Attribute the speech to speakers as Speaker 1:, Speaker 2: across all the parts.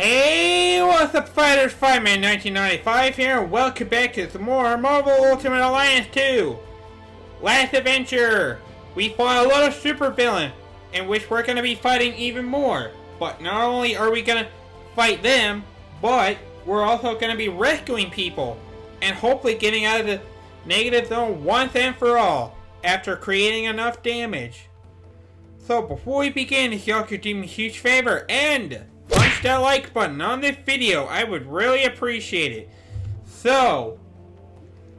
Speaker 1: Hey, what's up, fighters? Fireman 1995 here, and welcome back to some more Marvel Ultimate Alliance 2. Last adventure, we fought a lot of supervillains, in which we're going to be fighting even more. But not only are we going to fight them, but we're also going to be rescuing people, and hopefully getting out of the negative zone once and for all, after creating enough damage. So before we begin, if y'all could do me a huge favor and punch that like button on this video, I would really appreciate it. So,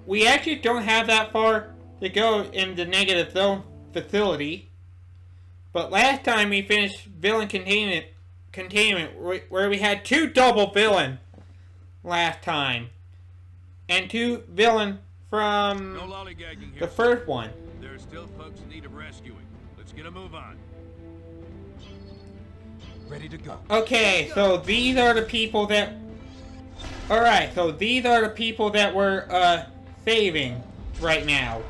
Speaker 1: we actually don't have that far to go in the negative zone facility. But last time we finished villain containment where we had 2 double villain last time. And 2 villain from the first one.
Speaker 2: There are still folks in need of rescuing. Let's get a move on. Ready to go.
Speaker 1: Okay, so these are the people that... Alright, so these are the people that we're saving right now.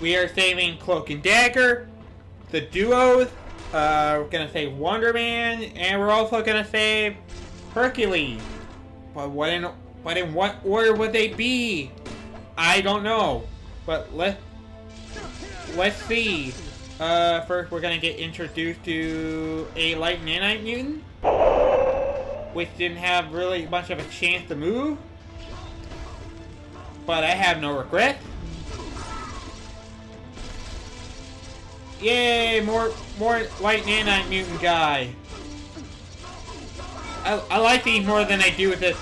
Speaker 1: We are saving Cloak and Dagger, the duos, we're gonna save Wonder Man, and we're also gonna save Hercules. But in what order would they be? I don't know. But let's see. First we're gonna get introduced to a light nanite mutant, which didn't have really much of a chance to move, but I have no regrets. Yay, more light nanite mutant guy. I like these more than I do with the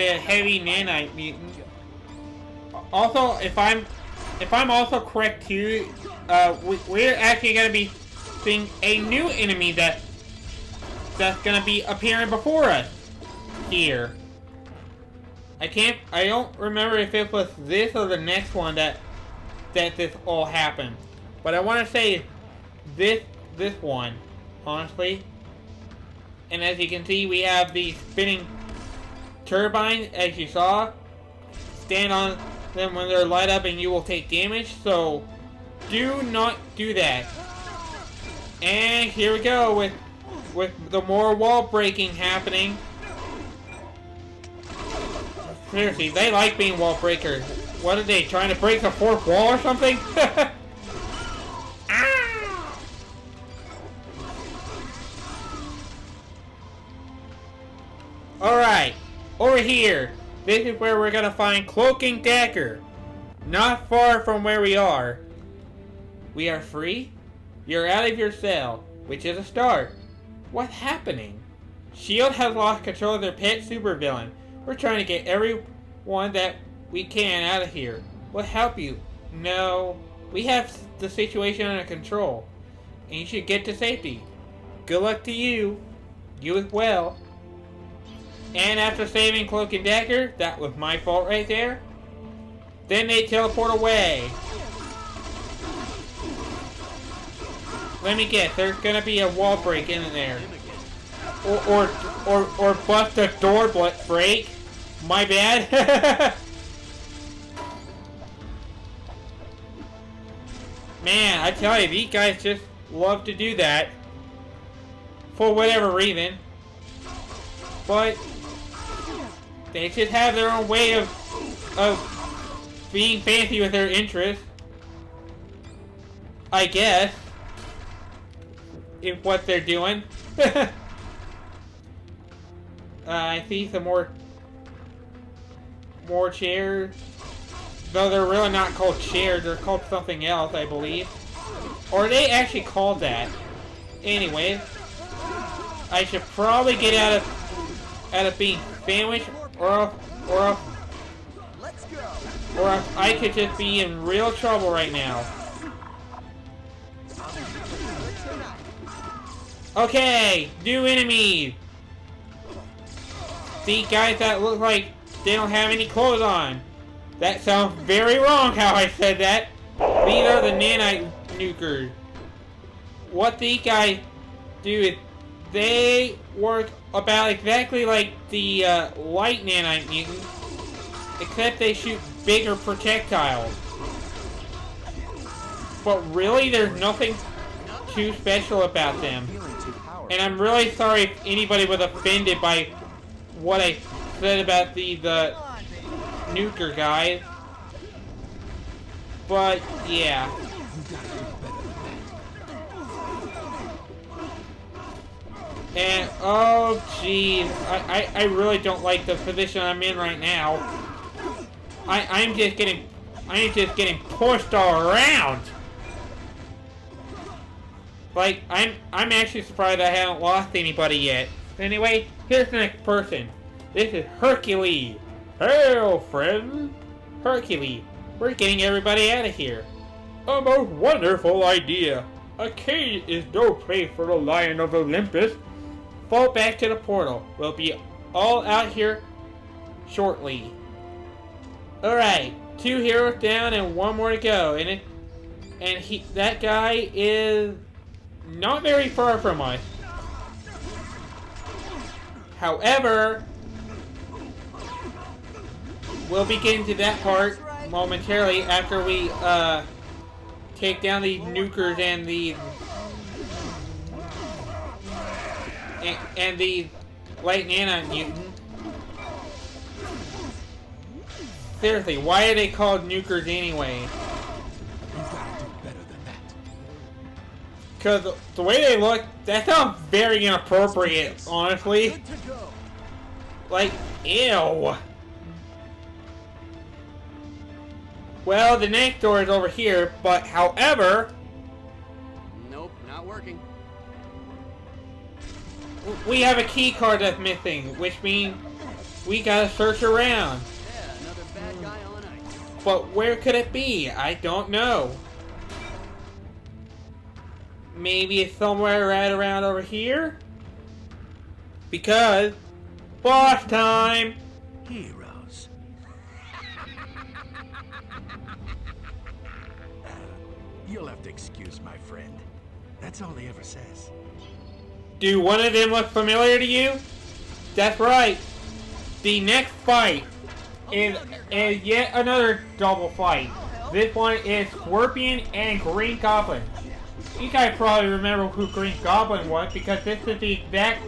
Speaker 1: heavy nanite mutant. Also, if I'm also correct too, we're actually gonna be seeing a new enemy that's gonna be appearing before us here. I don't remember if it was this or the next one that this all happened, but I want to say this one, honestly. And as you can see, we have these spinning turbines, as you saw. Stand on them when they're light up and you will take damage, so do not do that. And here we go with the more wall breaking happening. Seriously, they like being wall breakers. What are they, trying to break the 4th wall or something? Ah! Alright, over here. This is where we're gonna find Cloak and Dagger. Not far from where we are. We are free? You're out of your cell, which is a start. What's happening? S.H.I.E.L.D. has lost control of their pet supervillain. We're trying to get everyone that we can out of here. We'll help you. No, we have the situation under control, and you should get to safety. Good luck to you. You as well. And after saving Cloak and Dagger, that was my fault right there. Then they teleport away. Let me guess, there's gonna be a wall break in there. Or bust a door break. My bad. Man, I tell you, these guys just love to do that. For whatever reason. But they just have their own way of being fancy with their interests, I guess, in what they're doing. I see some more chairs. Though they're really not called chairs, they're called something else, I believe. Or are they actually called that? Anyway, I should probably get out of being sandwiched, or if I could just be in real trouble right now. Okay, new enemies. See, guys that look like they don't have any clothes on. That sounds very wrong how I said that. These are the nanite nukers. What these guys do is they work about exactly like the light nanite mutants, except they shoot bigger projectiles. But really, there's nothing too special about them. And I'm really sorry if anybody was offended by what I said about the nuker guys. But yeah. And oh geez, I really don't like the position I'm in right now. I'm just getting pushed all around. Like I'm actually surprised I haven't lost anybody yet. Anyway, here's the next person. This is Hercules. Hail, friend. Hercules, we're getting everybody out of here. A most wonderful idea. A cage is no place for the Lion of Olympus. Fall back to the portal. We'll be all out here shortly. Alright, 2 heroes down and 1 more to go. That guy is not very far from us. However, we'll be getting to that part momentarily after we take down the nukers and the light nano mutant. Seriously, why are they called nukers anyway?
Speaker 2: You gotta do better than that.
Speaker 1: Because the way they look, that sounds very inappropriate, honestly. Like, ew. Well, the next door is over here, but however...
Speaker 3: Nope, not working.
Speaker 1: We have a key card that's missing, which means we gotta search around.
Speaker 3: Yeah, another bad guy on ice.
Speaker 1: But where could it be? I don't know. Maybe it's somewhere right around over here? Because... boss time!
Speaker 2: Heroes. You'll have to excuse my friend. That's all he ever says.
Speaker 1: Do one of them look familiar to you? That's right. The next fight is yet another double fight. This one is Scorpion and Green Goblin. You guys probably remember who Green Goblin was because this is the exact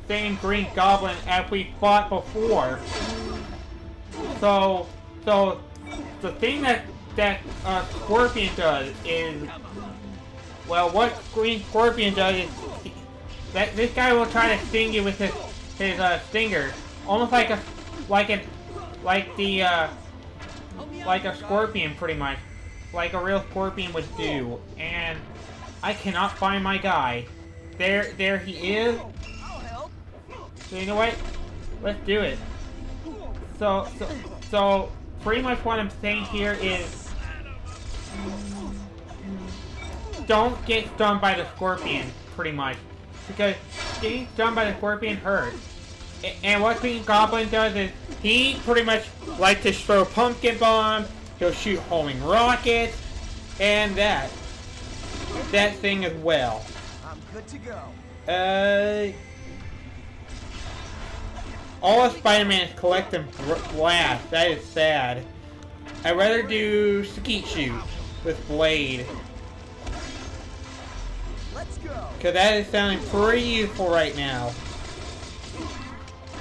Speaker 1: same Green Goblin as we fought before. So the thing that Scorpion does is, well, what Green Scorpion does is that this guy will try to sting you with his stinger, almost like a scorpion, pretty much, like a real scorpion would do. And I cannot find my guy. There he is. So you know what? Let's do it. So pretty much what I'm saying here is, don't get stung by the scorpion, pretty much. Because getting stung by the scorpion hurts. And what Green Goblin does is, he pretty much likes to throw pumpkin bombs, he'll shoot homing rockets, and that thing as well.
Speaker 4: I'm good to go.
Speaker 1: All of Spider-Man's collective blast. That is sad. I'd rather do Skeet Shoot with Blade.
Speaker 4: Let's go.
Speaker 1: Because that is sounding pretty useful right now.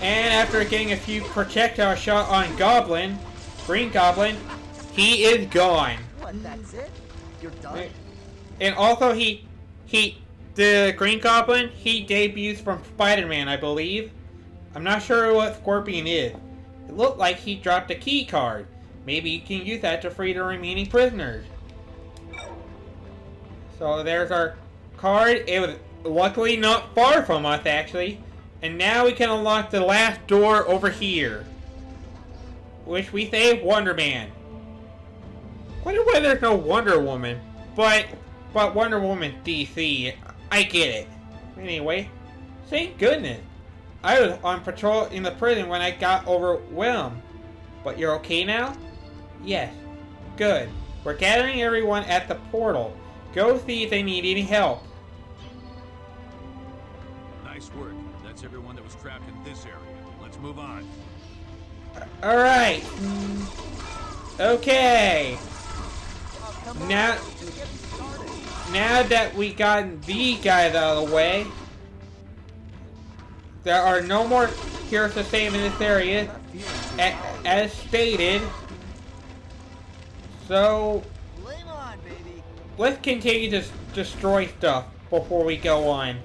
Speaker 1: And after getting a few projectile shot on Goblin, Green Goblin, he is gone.
Speaker 4: What, that's it? You're done?
Speaker 1: And also the Green Goblin, he debuts from Spider-Man, I believe. I'm not sure what Scorpion is. It looked like he dropped a key card. Maybe you can use that to free the remaining prisoners. So there's our card. It was luckily not far from us, actually. And now we can unlock the last door over here, which we say Wonder Man. Wonder why there's no Wonder Woman. But Wonder Woman DC. I get it. Anyway, thank goodness. I was on patrol in the prison when I got overwhelmed. But you're okay now? Yes. Good. We're gathering everyone at the portal. Go see if they need any help.
Speaker 2: Nice work. That's everyone that was trapped in this area. Let's move on.
Speaker 1: Alright. Okay. Now that we got the guys out of the way, there are no more heroes to save in this area, as stated. So,
Speaker 4: Flame on, baby.
Speaker 1: let's continue to destroy stuff before we go on.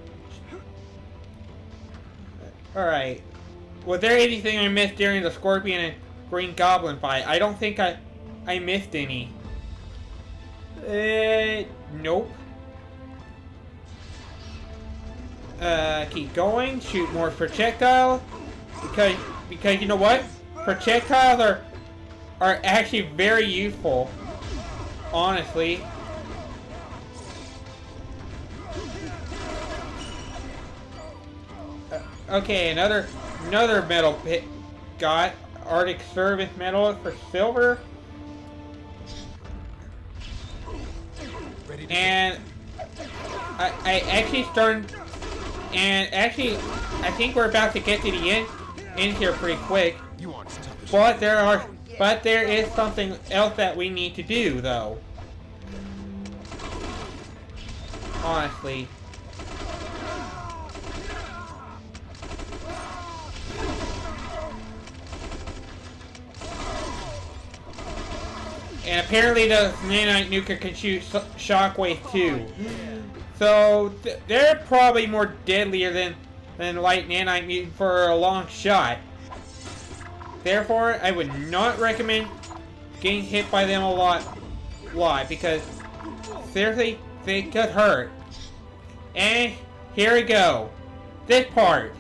Speaker 1: Alright. Was there anything I missed during the Scorpion and Green Goblin fight? I don't think I missed any. Nope. Keep going. Shoot more projectiles. Because you know what? Projectiles are actually very useful. Honestly. Okay, another metal pit got Arctic Service medal for silver. And I actually started, and actually I think we're about to get to the end here pretty quick. But there is something else that we need to do though. Honestly. And apparently the nanite nuker can shoot shockwave too. So they're probably more deadlier than light nanite mutant for a long shot. Therefore, I would not recommend getting hit by them a lot because seriously, they could hurt. And here we go. This part.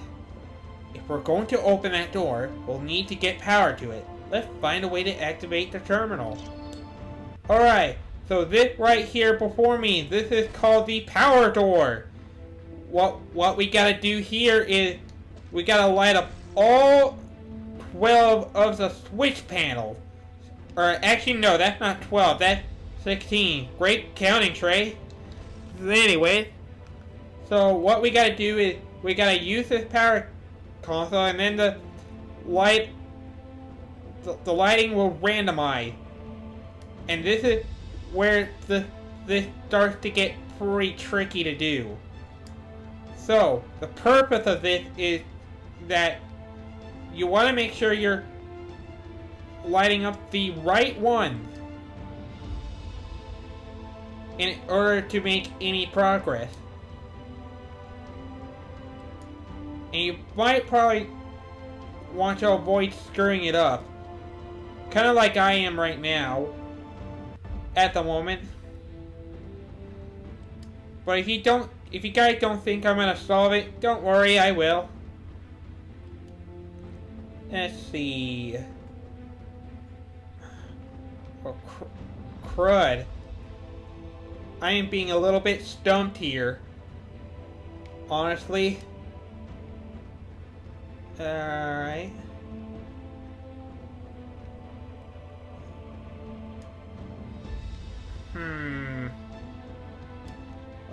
Speaker 1: If we're going to open that door, we'll need to get power to it. Let's find a way to activate the terminal. Alright, so this right here before me, this is called the power door. What we gotta do here is, we gotta light up all 12 of the switch panels. Or actually no, that's not 12, that's 16. Great counting, Trey. Anyway, so what we gotta do is, we gotta use this power console and then the lighting will randomize. And this is where this starts to get pretty tricky to do. So, the purpose of this is that you want to make sure you're lighting up the right ones in order to make any progress. And you might probably want to avoid screwing it up. Kind of like I am right now. At the moment. But if you guys don't think I'm gonna solve it, don't worry, I will. Let's see. Oh, crud. I am being a little bit stumped here. Honestly. Alright.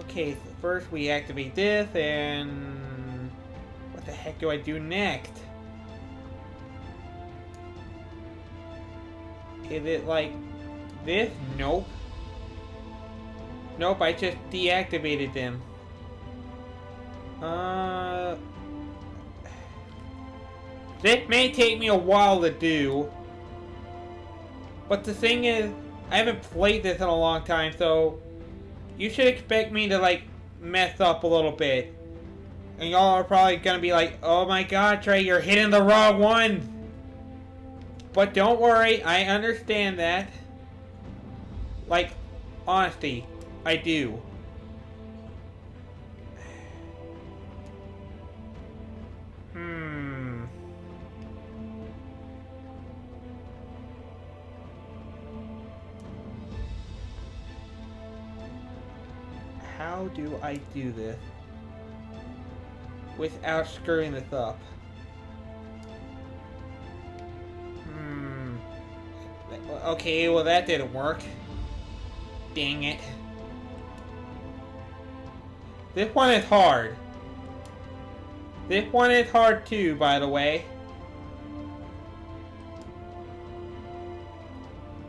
Speaker 1: Okay, so first we activate this, and what the heck do I do next? Is it like this? Nope. Nope, I just deactivated them. This may take me a while to do. But the thing is, I haven't played this in a long time, so you should expect me to like mess up a little bit. And y'all are probably gonna be like, oh my god, Trey, you're hitting the wrong one. But don't worry, I understand that. Like, honesty, I do. How do I do this without screwing this up? Okay, well that didn't work. Dang it. This one is hard. This one is hard too, by the way.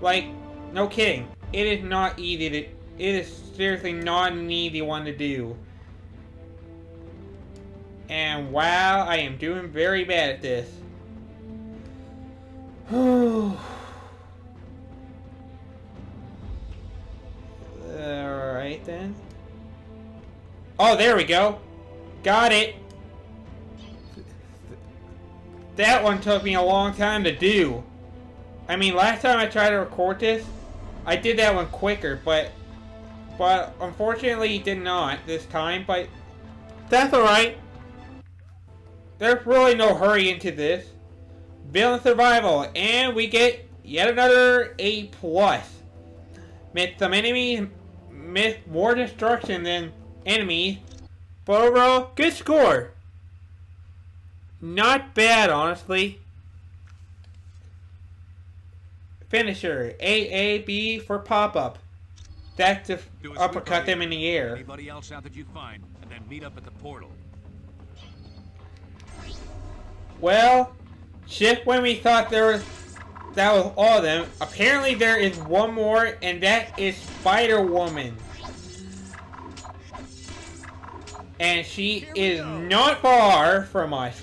Speaker 1: Like, no kidding. It is not easy to... It is seriously not an easy one to do. And wow, I am doing very bad at this. Alright then. Oh, there we go. Got it. That one took me a long time to do. I mean, last time I tried to record this, I did that one quicker, but unfortunately it did not this time, but that's alright. There's really no hurry into this. Villain survival, and we get yet another A+. Met some enemies, met more destruction than enemies, but overall, good score. Not bad, honestly. Finisher, AAB for pop-up. That's to uppercut them in the air.
Speaker 2: Anybody else out that you find, and then meet up at the portal.
Speaker 1: Well, just when we thought that was all of them, apparently there is one more, and that is Spider-Woman. And she is not far from us.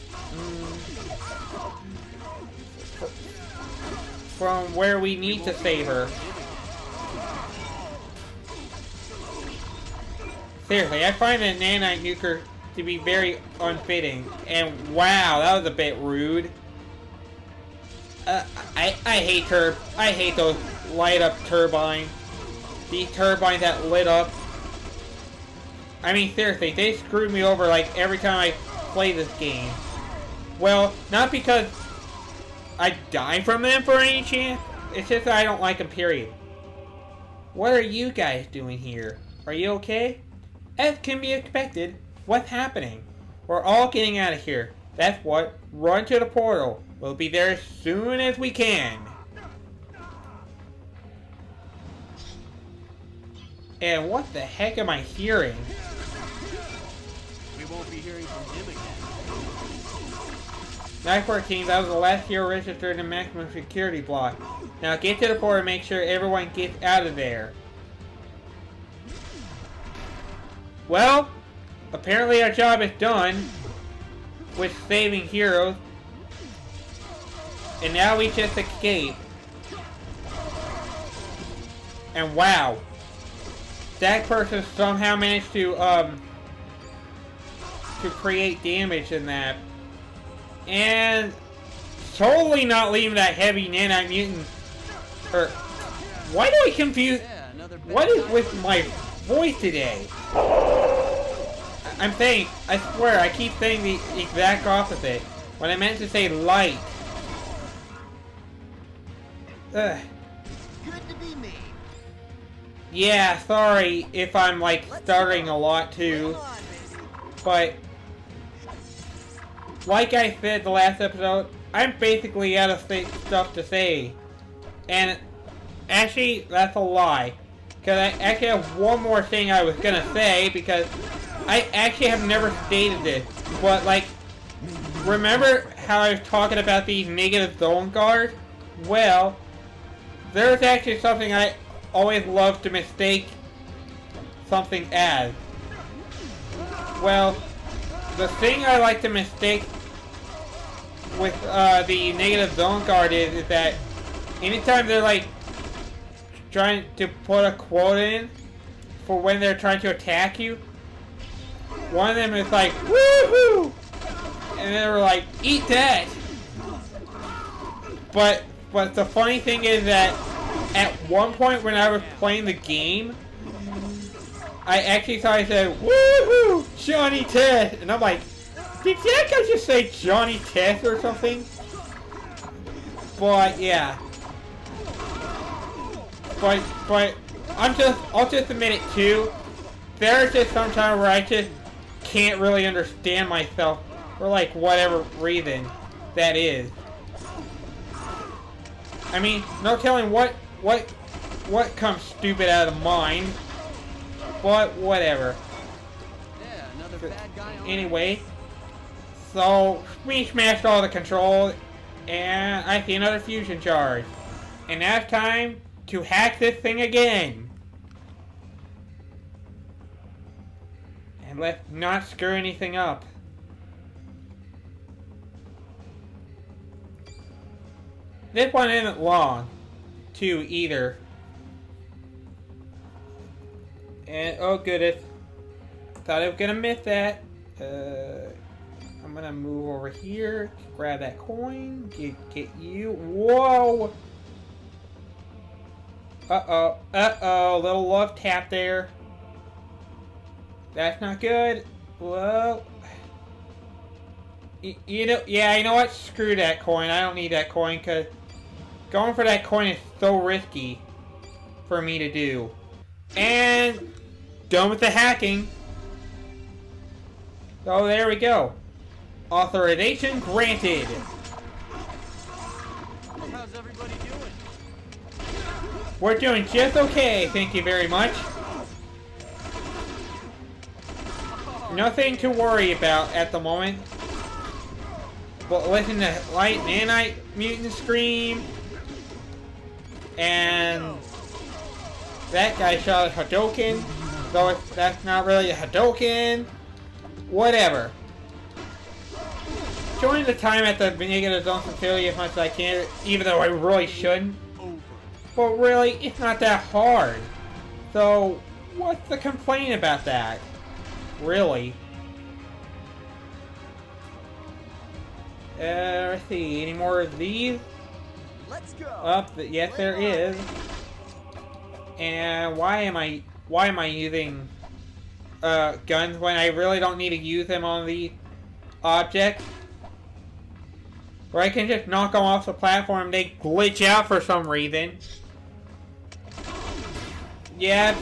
Speaker 1: From where we need to save her. Seriously, I find the nanite nuker to be very unfitting. And wow, that was a bit rude. I hate those light up turbines. These turbines that lit up. I mean, seriously, they screwed me over like every time I play this game. Well, not because I die from them for any chance. It's just that I don't like them, period. What are you guys doing here? Are you okay? As can be expected, what's happening? We're all getting out of here. That's what. Run to the portal. We'll be there as soon as we can. And what the heck am I hearing?
Speaker 3: We won't be hearing from him again.
Speaker 1: Night 14, that was the last hero registered in maximum security block. Now get to the portal and make sure everyone gets out of there. Well, apparently our job is done with saving heroes. And now we just escape. And wow. That person somehow managed to create damage in that. And totally not leaving that heavy nanite mutant. Or why do I confuse? What is with my voice today? I'm saying, I swear, I keep saying the exact opposite when I meant to say light. Ugh.
Speaker 4: Good to be me.
Speaker 1: Yeah, sorry if I'm like stuttering a lot too, but like I said the last episode, I'm basically out of stuff to say. And actually, that's a lie. Because I actually have one more thing I was gonna say, because I actually have never stated this. But like, remember how I was talking about these negative zone guards? Well, there's actually something I always love to mistake something as. Well, the thing I like to mistake with the negative zone guard is that anytime they're like trying to put a quote in for when they're trying to attack you, one of them is like, woohoo! And they're like, eat that! But the funny thing is that at one point when I was playing the game, I actually thought I said, woohoo! Johnny Test! And I'm like, did that guy just say Johnny Test or something? But yeah. But I'll just admit it too. There's just some time where I just can't really understand myself for like whatever reason that is. I mean, no telling what comes stupid out of mind, but whatever.
Speaker 3: Yeah, another bad guy on
Speaker 1: Anyway, so we smashed all the controls, and I see another fusion charge, and now it's time to hack this thing again. And let's not screw anything up. This one isn't long, too, either. And, oh goodness. Thought I was gonna miss that. I'm gonna move over here, grab that coin, get you. Whoa! Uh-oh, little love tap there. That's not good. Whoa. You know what? Screw that coin. I don't need that coin, because going for that coin is so risky for me to do. And done with the hacking. So there we go. Authorization granted.
Speaker 3: How's everybody doing?
Speaker 1: We're doing just okay, thank you very much. Nothing to worry about at the moment. But listen to Light Nanite Mutant scream. And that guy shot a Hadouken. Though that's not really a Hadouken. Whatever. Showing the time at the beginning of the zone sincerely as much as I can, even though I really shouldn't. But really, it's not that hard. So, what's the complaint about that? Really? Let's see, any more of these?
Speaker 4: Let's go.
Speaker 1: Yes, there is. And why am I using guns when I really don't need to use them on the objects? Where I can just knock them off the platform, they glitch out for some reason. Yeah,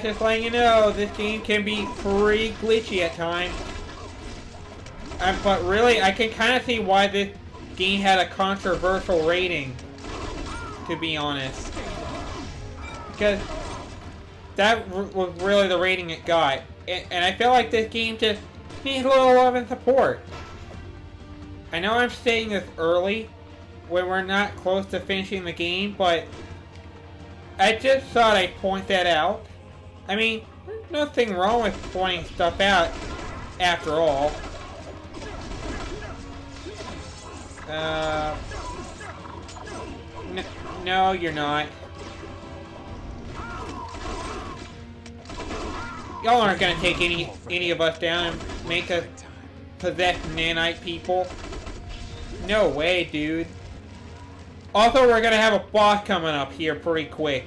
Speaker 1: just letting you know, this game can be pretty glitchy at times. But really, I can kind of see why this game had a controversial rating, to be honest. Because that was really the rating it got. And I feel like this game just needs a little love and support. I know I'm saying this early, when we're not close to finishing the game, but I just thought I'd point that out. I mean, there's nothing wrong with pointing stuff out, after all. No, you're not. Y'all aren't gonna take any of us down and make us possess nanite people. No way, dude. Also, we're gonna have a boss coming up here pretty quick.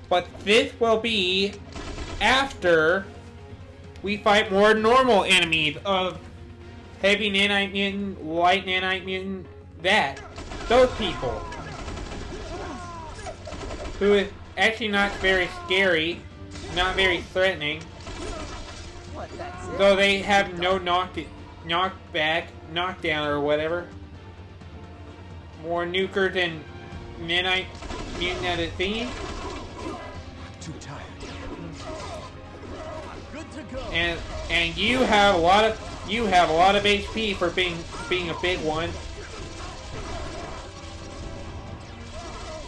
Speaker 1: But this will be after we fight more normal enemies of heavy nanite mutant, light nanite mutant, those people. Who is actually not very scary, not very threatening. Though they have no knockback, knockdown, or whatever. More nuker than nanite mutant at a theme.
Speaker 2: Too tired.
Speaker 3: Good to go.
Speaker 1: And you have a lot of HP for being a big one.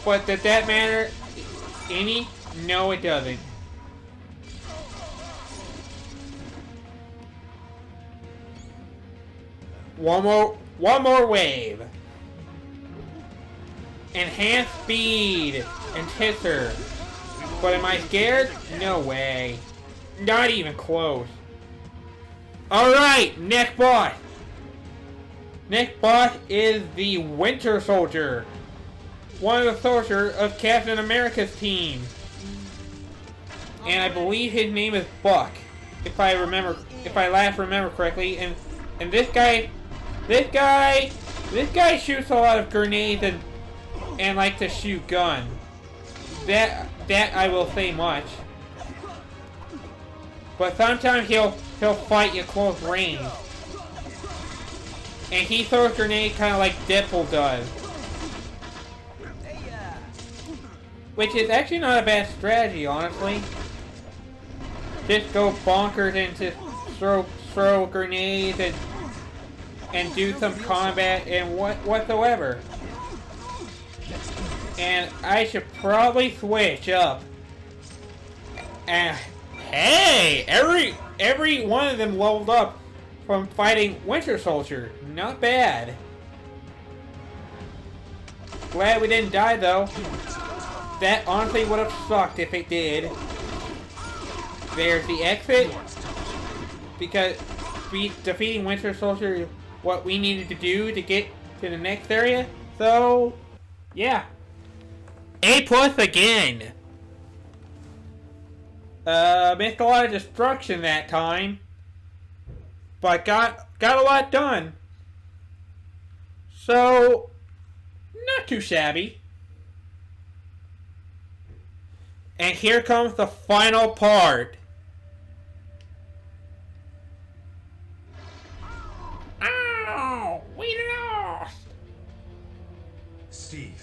Speaker 1: But does that matter any? No, it doesn't. One more wave. Enhanced speed and Tisser. But am I scared? No way. Not even close. Alright, next boss. Next boss is the Winter Soldier. One of the soldiers of Captain America's team. And I believe his name is Buck. If I last remember correctly. And this guy shoots a lot of grenades and likes to shoot guns. That I will say much. But sometimes he'll fight you close range. And he throws grenades kind of like Deadpool does. Which is actually not a bad strategy, honestly. Just go bonkers and just throw grenades and do some combat and whatsoever. And I should probably switch up. And hey, every one of them leveled up from fighting Winter Soldier. Not bad. Glad we didn't die, though. That honestly would have sucked if it did. There's the exit. Because defeating Winter Soldier is what we needed to do to get to the next area. So, yeah. A+ again. Missed a lot of destruction that time. But got a lot done. So, not too shabby. And here comes the final part. Ow! We lost!
Speaker 5: Steve,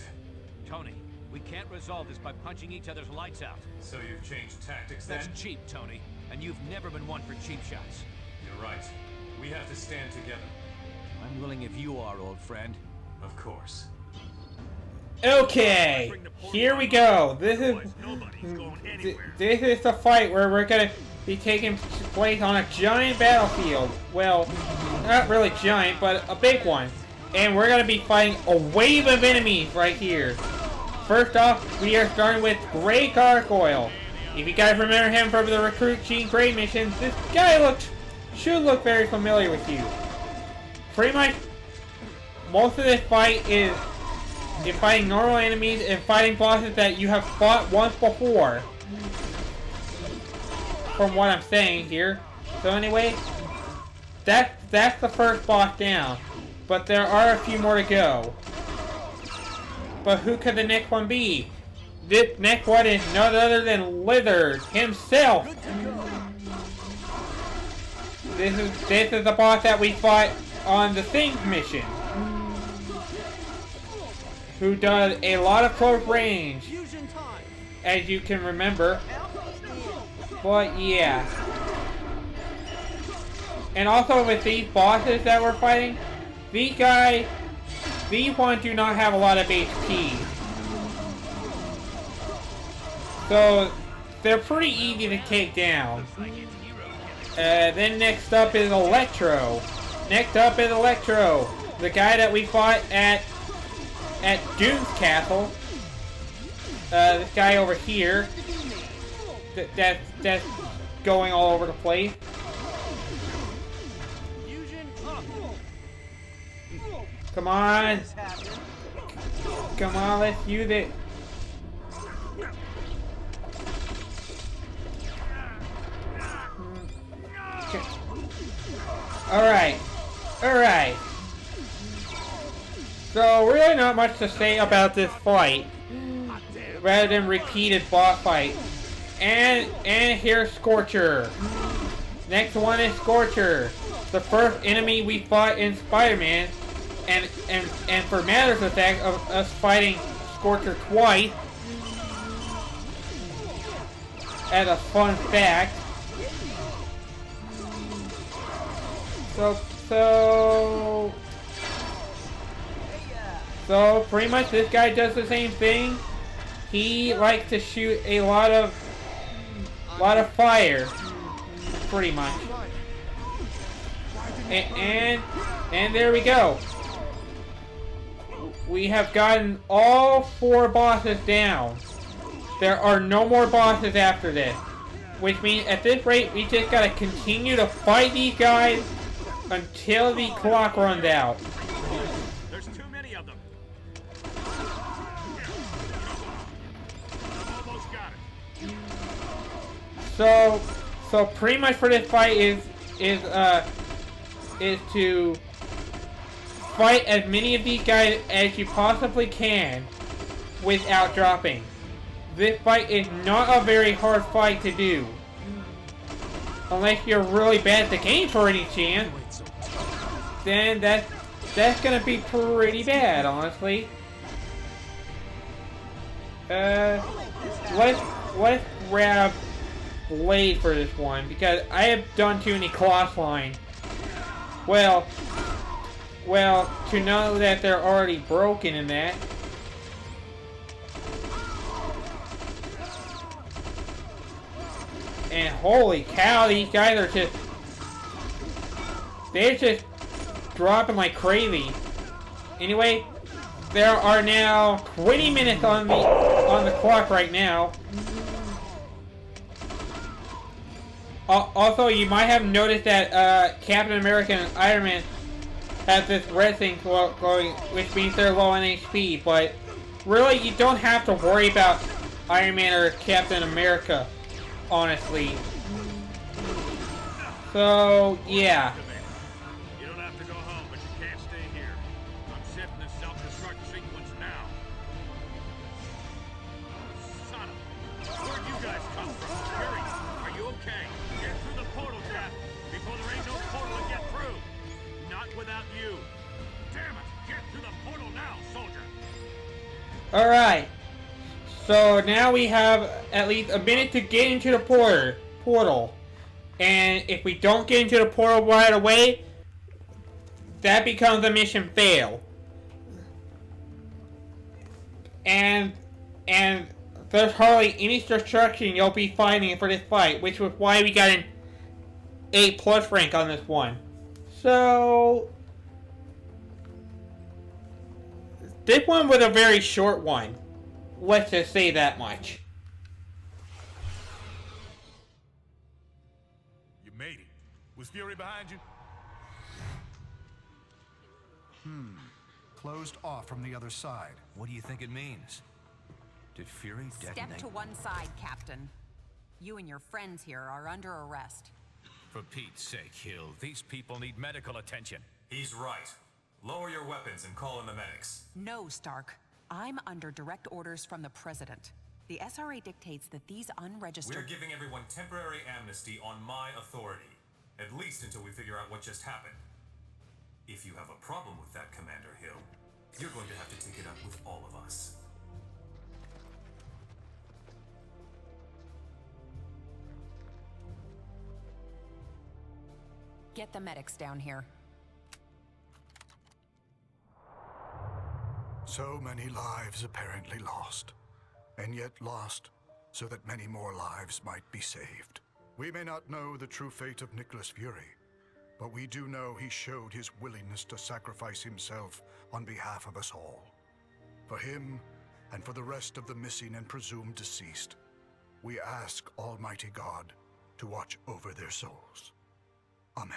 Speaker 3: Tony, we can't resolve this by punching each other's lights out.
Speaker 5: so you've changed tactics then?
Speaker 3: That's cheap, Tony. And you've never been one for cheap shots.
Speaker 5: You're right. We have to stand together.
Speaker 3: I'm willing if you are, old friend.
Speaker 5: Of course.
Speaker 1: Okay, here we go. This is the fight where we're gonna be taking place on a giant battlefield. Well, not really giant, but a big one. And we're gonna be fighting a wave of enemies right here. First off, we are starting with Grey Gargoyle. If you guys remember him from the Recruit Jean Grey missions, this guy should look very familiar with you. Pretty much, most of this fight is fighting normal enemies and fighting bosses that you have fought once before. From what I'm saying here. So anyway, that's the first boss down. But there are a few more to go. But who could the next one be? This next one is none other than Lizard himself. This is the boss that we fought on the Things mission. Who does a lot of close range, as you can remember. But yeah. And also with these bosses that we're fighting, these ones do not have a lot of HP. So they're pretty easy to take down. Then next up is Electro. The guy that we fought at Doom's Castle. This guy over here. That's going all over the place. Come on. Come on, let's use it. Alright. So, really not much to say about this fight, rather than repeated boss fight. And here's Scorcher. Next one is Scorcher, the first enemy we fought in Spider-Man, and for matters of fact, of us fighting Scorcher twice, as a fun fact. So pretty much this guy does the same thing. He likes to shoot a lot of fire, pretty much. And there we go. We have gotten all 4 bosses down. There are no more bosses after this, which means at this rate we just gotta continue to fight these guys until the clock runs out.
Speaker 2: There's too many of them. Almost got it.
Speaker 1: So pretty much for this fight is to fight as many of these guys as you possibly can without dropping. This fight is not a very hard fight to do. Unless you're really bad at the game for any chance. Then that's gonna be pretty bad, honestly. Let's grab Blade for this one, because I have done too many cross lines. Well, to know that they're already broken in that. And holy cow, these guys are they're just dropping like crazy. Anyway, there are now 20 minutes on the clock right now. Also, you might have noticed that Captain America and Iron Man have this red thing glowing, which means they're low on HP, but really you don't have to worry about Iron Man or Captain America, honestly. So, yeah.
Speaker 3: You don't have to go home, but you can't stay here. I'm setting the self-destruct sequence now. Son of... Where'd you guys come from? Fury, are you okay? Get through the portal, Jeff, before there ain't no portal to get through. Not without you. Damn it! Get through the portal now, soldier!
Speaker 1: Alright. So now we have at least a minute to get into the portal. And if we don't get into the portal right away, that becomes a mission fail. And there's hardly any destruction you'll be finding for this fight, which was why we got an A+ rank on this one. So this one was a very short one. Let's just say that much.
Speaker 2: You made it. Was Fury behind you?
Speaker 6: Closed off from the other side.
Speaker 7: What do you think it means? Did Fury detonate?
Speaker 8: Step to one side, Captain. You and your friends here are under arrest.
Speaker 7: For Pete's sake, Hill, these people need medical attention.
Speaker 5: He's right. Lower your weapons and call in the medics.
Speaker 8: No, Stark. I'm under direct orders from the President. The SRA dictates that these unregistered...
Speaker 5: We're giving everyone temporary amnesty on my authority. At least until we figure out what just happened. If you have a problem with that, Commander Hill, you're going to have to take it up with all of us.
Speaker 8: Get the medics down here.
Speaker 6: So many lives apparently lost, and yet lost so that many more lives might be saved. We may not know the true fate of Nicholas Fury, but we do know he showed his willingness to sacrifice himself on behalf of us all. For him, and for the rest of the missing and presumed deceased, we ask Almighty God to watch over their souls. Amen.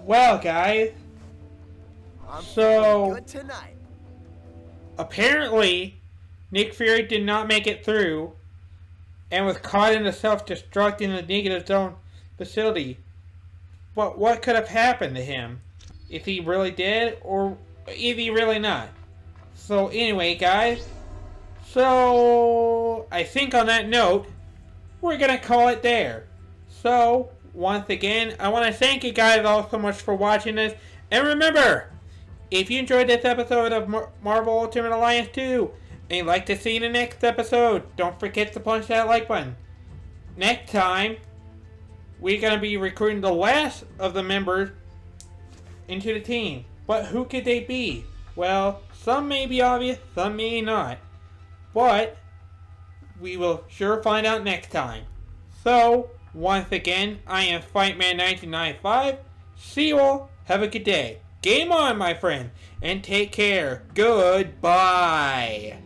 Speaker 1: Well, guys, so
Speaker 4: Good tonight.
Speaker 1: apparently Nick Fury did not make it through and was caught in the self-destruct in the negative zone facility. But what could have happened to him? Is he really dead, or is he really not? So anyway, guys, so I think on that note, we're gonna call it there. So once again, I want to thank you guys all so much for watching this. And remember, if you enjoyed this episode of Marvel Ultimate Alliance 2, and you'd like to see in the next episode, don't forget to punch that like button. Next time, we're going to be recruiting the last of the members into the team. But who could they be? Well, some may be obvious, some may not. But we will sure find out next time. So, once again, I am Fightman1995. See you all. Have a good day. Game on, my friend. And take care. Goodbye.